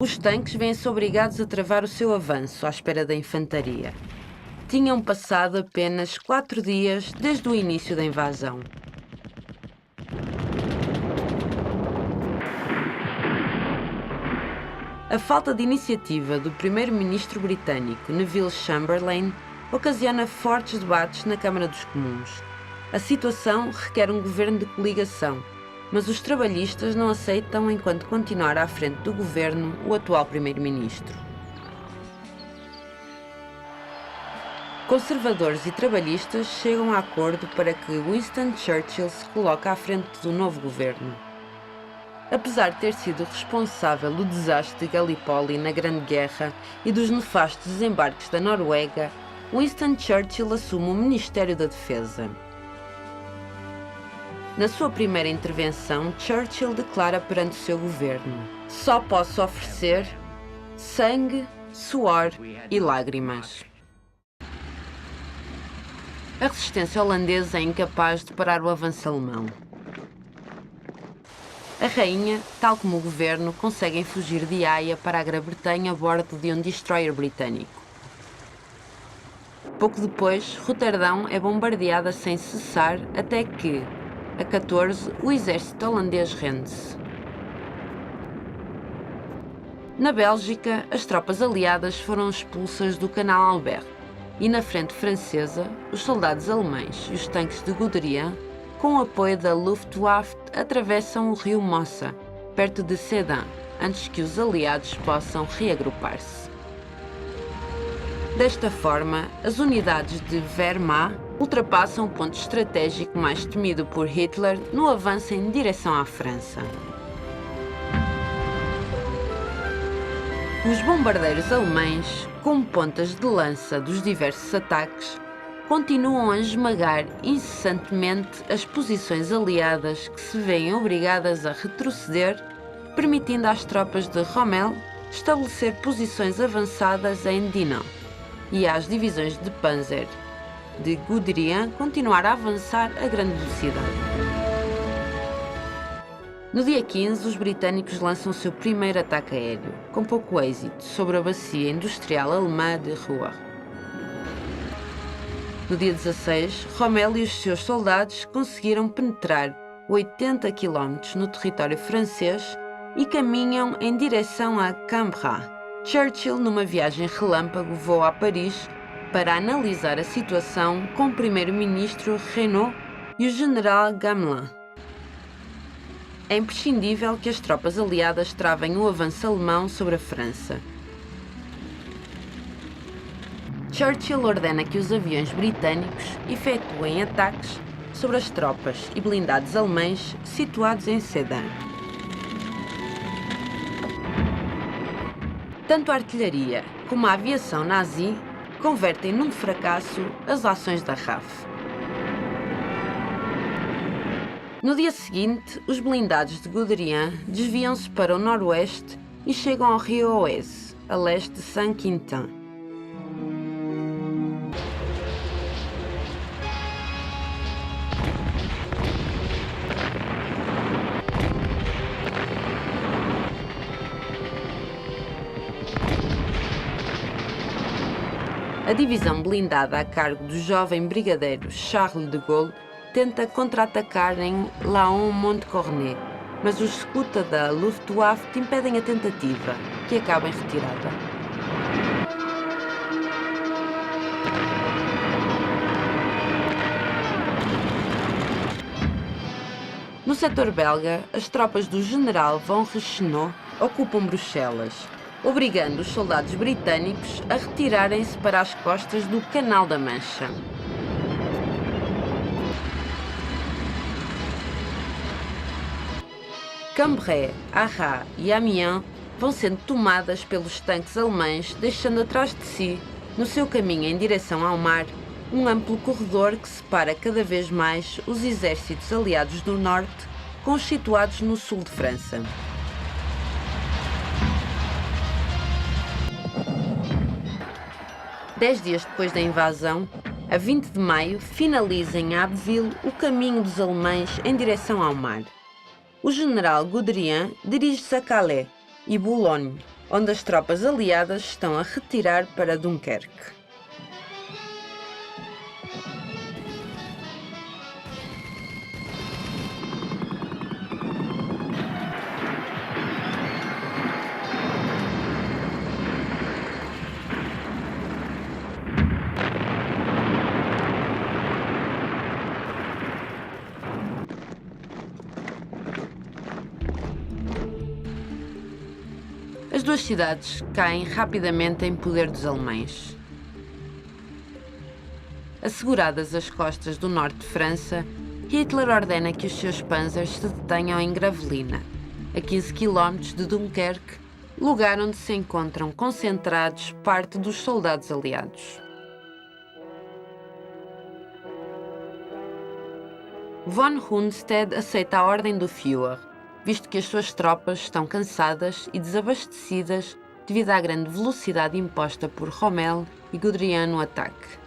Os tanques vêm-se obrigados a travar o seu avanço à espera da infantaria. Tinham passado apenas 4 dias desde o início da invasão. A falta de iniciativa do primeiro-ministro britânico Neville Chamberlain ocasiona fortes debates na Câmara dos Comuns. A situação requer um governo de coligação, mas os trabalhistas não aceitam enquanto continuar à frente do governo o atual primeiro-ministro. Conservadores e trabalhistas chegam a acordo para que Winston Churchill se coloque à frente do novo governo. Apesar de ter sido responsável do desastre de Gallipoli na Grande Guerra e dos nefastos desembarques da Noruega, Winston Churchill assume o Ministério da Defesa. Na sua primeira intervenção, Churchill declara perante o seu governo: "Só posso oferecer sangue, suor e lágrimas." A resistência holandesa é incapaz de parar o avanço alemão. A rainha, tal como o governo, conseguem fugir de Haia para a Grã-Bretanha a bordo de um destroyer britânico. Pouco depois, Roterdão é bombardeada sem cessar até que, a 14, o exército holandês rende-se. Na Bélgica, as tropas aliadas foram expulsas do Canal Albert e na frente francesa, os soldados alemães e os tanques de Guderian, com o apoio da Luftwaffe, atravessam o rio Mossa, perto de Sedan, antes que os aliados possam reagrupar-se. Desta forma, as unidades de Wehrmacht ultrapassam o ponto estratégico mais temido por Hitler no avanço em direção à França. Os bombardeiros alemães, como pontas de lança dos diversos ataques, continuam a esmagar incessantemente as posições aliadas que se veem obrigadas a retroceder, permitindo às tropas de Rommel estabelecer posições avançadas em Dinant e às divisões de Panzer de Guderian continuar a avançar a grande velocidade. No dia 15, os britânicos lançam o seu primeiro ataque aéreo, com pouco êxito, sobre a bacia industrial alemã de Ruhr. No dia 16, Rommel e os seus soldados conseguiram penetrar 80 km no território francês e caminham em direção a Cambrai. Churchill, numa viagem relâmpago, voa a Paris para analisar a situação com o primeiro-ministro Reynaud e o general Gamelin. É imprescindível que as tropas aliadas travem o avanço alemão sobre a França. Churchill ordena que os aviões britânicos efetuem ataques sobre as tropas e blindados alemães situados em Sedan. Tanto a artilharia como a aviação nazi convertem num fracasso as ações da RAF. No dia seguinte, os blindados de Guderian desviam-se para o noroeste e chegam ao rio Oise, a leste de Saint-Quentin. A divisão blindada a cargo do jovem brigadeiro Charles de Gaulle tenta contra-atacar em Laon-Montcornet, mas os escuta da Luftwaffe impedem a tentativa, que acaba em retirada. No setor belga, as tropas do general von Reichenau ocupam Bruxelas, obrigando os soldados britânicos a retirarem-se para as costas do Canal da Mancha. Cambrai, Arras e Amiens vão sendo tomadas pelos tanques alemães, deixando atrás de si, no seu caminho em direção ao mar, um amplo corredor que separa cada vez mais os exércitos aliados do norte com os situados no sul de França. Dez dias depois da invasão, a 20 de maio, finaliza em Abbeville o caminho dos alemães em direção ao mar. O general Guderian dirige-se a Calais e Boulogne, onde as tropas aliadas estão a retirar para Dunkerque. As duas cidades caem rapidamente em poder dos alemães. Asseguradas as costas do norte de França, Hitler ordena que os seus panzers se detenham em Gravelines, a 15 km de Dunkerque, lugar onde se encontram concentrados parte dos soldados aliados. Von Rundstedt aceita a ordem do Führer, visto que as suas tropas estão cansadas e desabastecidas devido à grande velocidade imposta por Rommel e Guderian no ataque.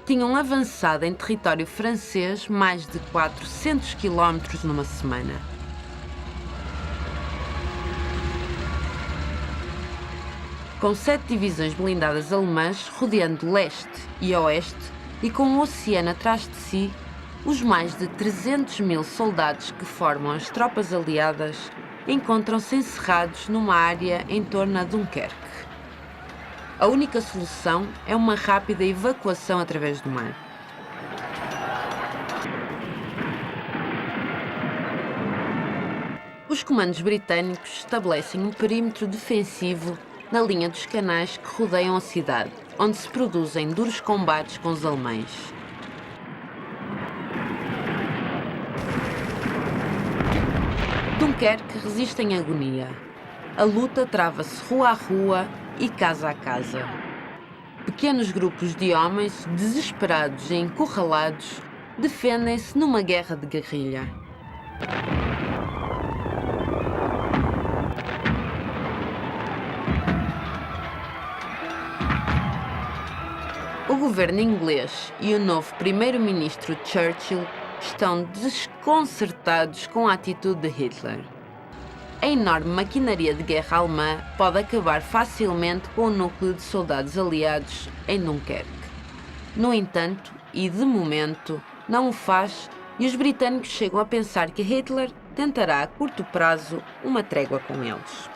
Tinham avançado em território francês mais de 400 km numa semana. Com 7 divisões blindadas alemãs rodeando leste e oeste e com o oceano atrás de si, os mais de 300 mil soldados que formam as tropas aliadas encontram-se encerrados numa área em torno a Dunkerque. A única solução é uma rápida evacuação através do mar. Os comandos britânicos estabelecem um perímetro defensivo na linha dos canais que rodeiam a cidade, onde se produzem duros combates com os alemães. Dunkerque resiste em agonia. A luta trava-se rua a rua e casa a casa. Pequenos grupos de homens, desesperados e encurralados, defendem-se numa guerra de guerrilha. O governo inglês e o novo primeiro-ministro Churchill estão desconcertados com a atitude de Hitler. A enorme maquinaria de guerra alemã pode acabar facilmente com o núcleo de soldados aliados em Dunkerque. No entanto, e de momento, não o faz, e os britânicos chegam a pensar que Hitler tentará a curto prazo uma trégua com eles.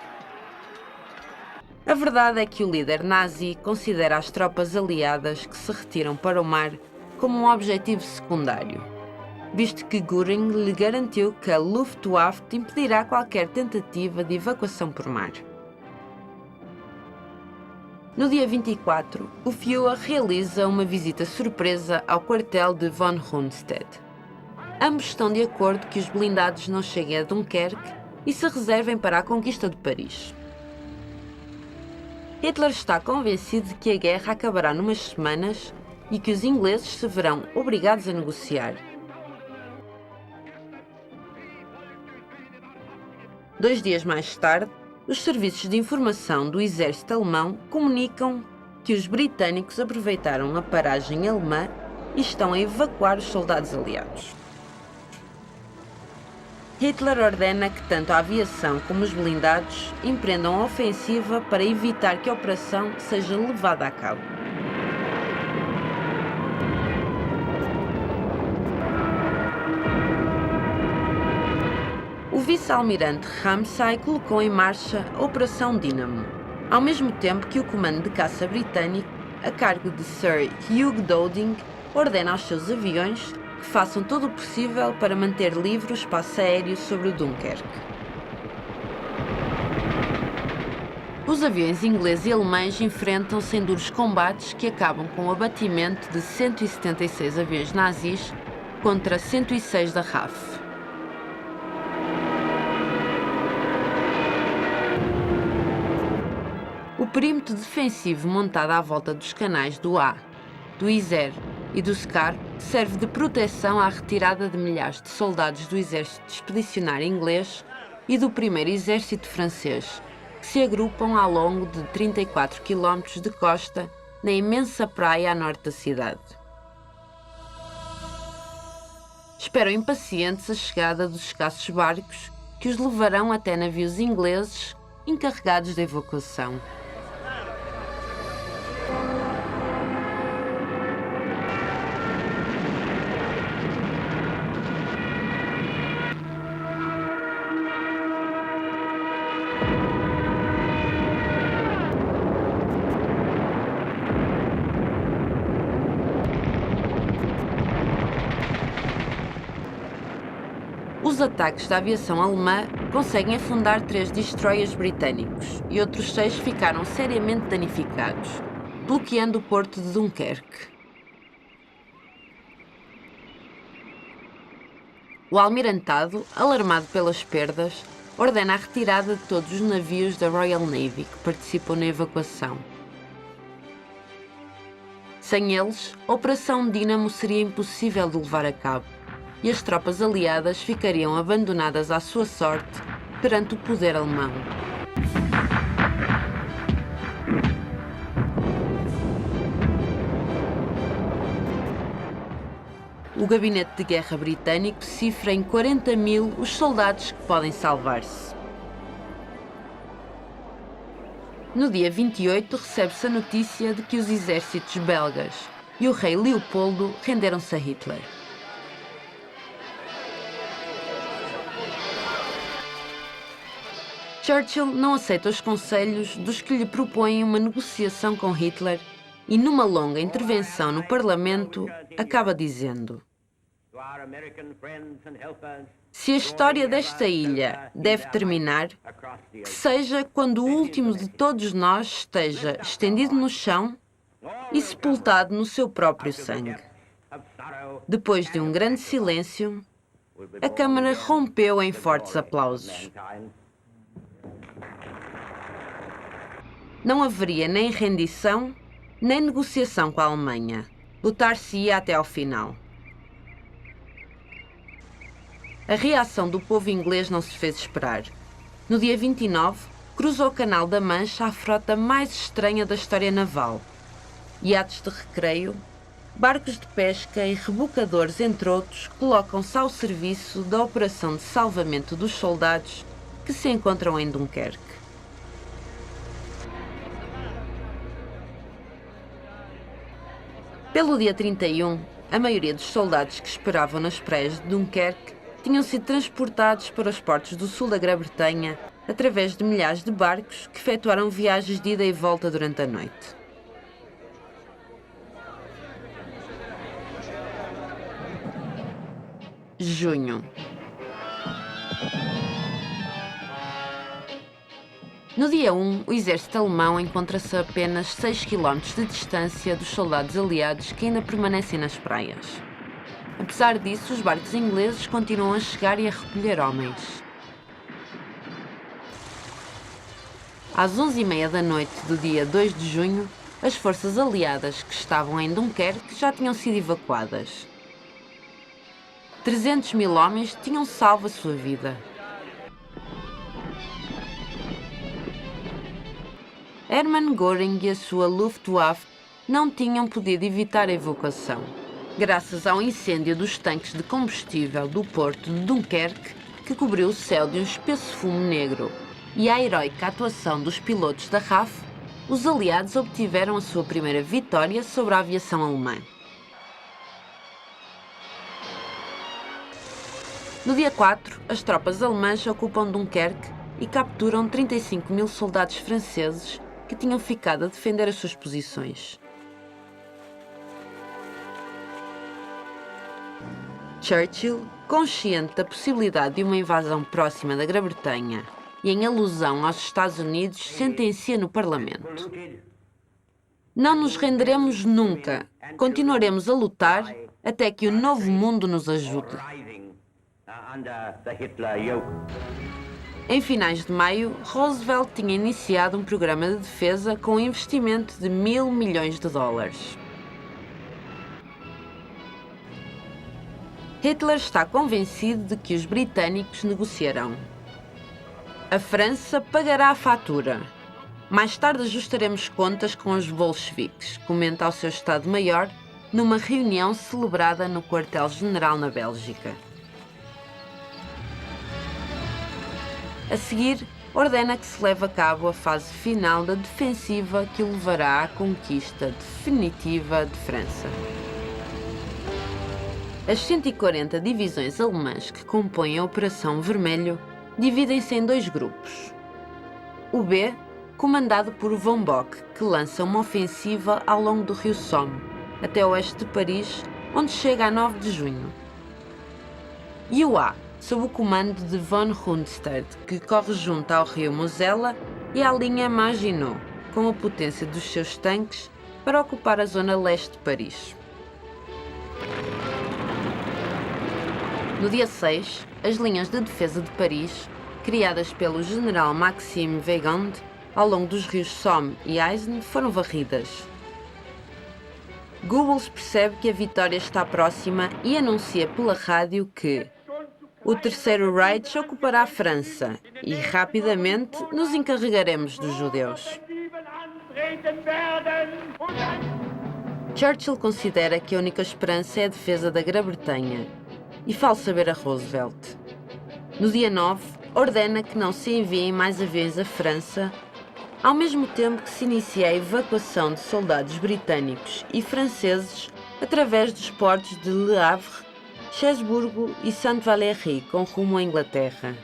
A verdade é que o líder nazi considera as tropas aliadas que se retiram para o mar como um objetivo secundário, visto que Göring lhe garantiu que a Luftwaffe impedirá qualquer tentativa de evacuação por mar. No dia 24, o Führer realiza uma visita surpresa ao quartel de von Rundstedt. Ambos estão de acordo que os blindados não cheguem a Dunkerque e se reservem para a conquista de Paris. Hitler está convencido de que a guerra acabará numas semanas e que os ingleses se verão obrigados a negociar. 2 dias mais tarde, os serviços de informação do exército alemão comunicam que os britânicos aproveitaram a paragem alemã e estão a evacuar os soldados aliados. Hitler ordena que tanto a aviação como os blindados empreendam a ofensiva para evitar que a operação seja levada a cabo. O vice-almirante Ramsay colocou em marcha a Operação Dínamo, ao mesmo tempo que o comando de caça britânico, a cargo de Sir Hugh Dowding, ordena aos seus aviões que façam todo o possível para manter livre o espaço aéreo sobre o Dunkerque. Os aviões ingleses e alemães enfrentam-se em duros combates que acabam com o abatimento de 176 aviões nazis contra 106 da RAF. O perímetro defensivo montado à volta dos canais do A, do Isère e do Scar serve de proteção à retirada de milhares de soldados do exército expedicionário inglês e do primeiro exército francês, que se agrupam ao longo de 34 km de costa na imensa praia a norte da cidade. Esperam impacientes a chegada dos escassos barcos que os levarão até navios ingleses encarregados da evacuação. Os ataques da aviação alemã conseguem afundar 3 destroyers britânicos e outros 6 ficaram seriamente danificados, bloqueando o porto de Dunkerque. O almirantado, alarmado pelas perdas, ordena a retirada de todos os navios da Royal Navy que participam na evacuação. Sem eles, a Operação Dínamo seria impossível de levar a cabo, e as tropas aliadas ficariam abandonadas à sua sorte perante o poder alemão. O gabinete de guerra britânico cifra em 40.000 os soldados que podem salvar-se. No dia 28 recebe-se a notícia de que os exércitos belgas e o rei Leopoldo renderam-se a Hitler. Churchill não aceita os conselhos dos que lhe propõem uma negociação com Hitler e, numa longa intervenção no Parlamento, acaba dizendo: "Se a história desta ilha deve terminar, que seja quando o último de todos nós esteja estendido no chão e sepultado no seu próprio sangue." Depois de um grande silêncio, a Câmara rompeu em fortes aplausos. Não haveria nem rendição, nem negociação com a Alemanha. Lutar-se-ia até ao final. A reação do povo inglês não se fez esperar. No dia 29, cruzou o Canal da Mancha a frota mais estranha da história naval. Iates de recreio, barcos de pesca e rebocadores, entre outros, colocam-se ao serviço da operação de salvamento dos soldados que se encontram em Dunkerque. Pelo dia 31, a maioria dos soldados que esperavam nas praias de Dunkerque tinham sido transportados para os portos do sul da Grã-Bretanha através de milhares de barcos que efetuaram viagens de ida e volta durante a noite. Junho. No dia 1, o exército alemão encontra-se a apenas 6 km de distância dos soldados aliados que ainda permanecem nas praias. Apesar disso, os barcos ingleses continuam a chegar e a recolher homens. Às 11h30 da noite do dia 2 de junho, as forças aliadas que estavam em Dunkerque já tinham sido evacuadas. 300.000 homens tinham salvo a sua vida. Hermann Göring e a sua Luftwaffe não tinham podido evitar a evacuação, graças ao incêndio dos tanques de combustível do porto de Dunkerque, que cobriu o céu de um espesso fumo negro, e à heroica atuação dos pilotos da RAF, os aliados obtiveram a sua primeira vitória sobre a aviação alemã. No dia 4, as tropas alemãs ocupam Dunkerque e capturam 35.000 soldados franceses que tinham ficado a defender as suas posições. Churchill, consciente da possibilidade de uma invasão próxima da Grã-Bretanha e em alusão aos Estados Unidos, sentencia no Parlamento: "Não nos renderemos nunca. Continuaremos a lutar até que o novo mundo nos ajude." Em finais de maio, Roosevelt tinha iniciado um programa de defesa com um investimento de $1.000 milhões. Hitler está convencido de que os britânicos negociarão. "A França pagará a fatura. Mais tarde ajustaremos contas com os bolcheviques", comenta ao seu Estado-Maior numa reunião celebrada no quartel-general na Bélgica. A seguir, ordena que se leve a cabo a fase final da defensiva que o levará à conquista definitiva de França. As 140 divisões alemãs que compõem a Operação Vermelho dividem-se em dois grupos. O B, comandado por von Bock, que lança uma ofensiva ao longo do rio Somme, até oeste de Paris, onde chega a 9 de junho. E o A, sob o comando de von Rundstedt, que corre junto ao rio Mosela e à linha Maginot, com a potência dos seus tanques, para ocupar a zona leste de Paris. No dia 6, as linhas de defesa de Paris, criadas pelo general Maxime Weygand, ao longo dos rios Somme e Aisne, foram varridas. Goebbels percebe que a vitória está próxima e anuncia pela rádio que o Terceiro Reich ocupará a França e, rapidamente, nos encarregaremos dos judeus. Churchill considera que a única esperança é a defesa da Grã-Bretanha e fala saber a Roosevelt. No dia 9, ordena que não se enviem mais aviões à França, ao mesmo tempo que se inicia a evacuação de soldados britânicos e franceses através dos portos de Le Havre, Cherbourg e Saint-Valery, com rumo à Inglaterra.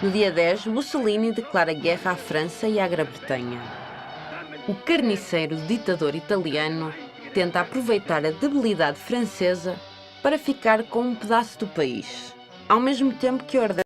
No dia 10, Mussolini declara guerra à França e à Grã-Bretanha. O carniceiro ditador italiano tenta aproveitar a debilidade francesa para ficar com um pedaço do país, ao mesmo tempo que ordena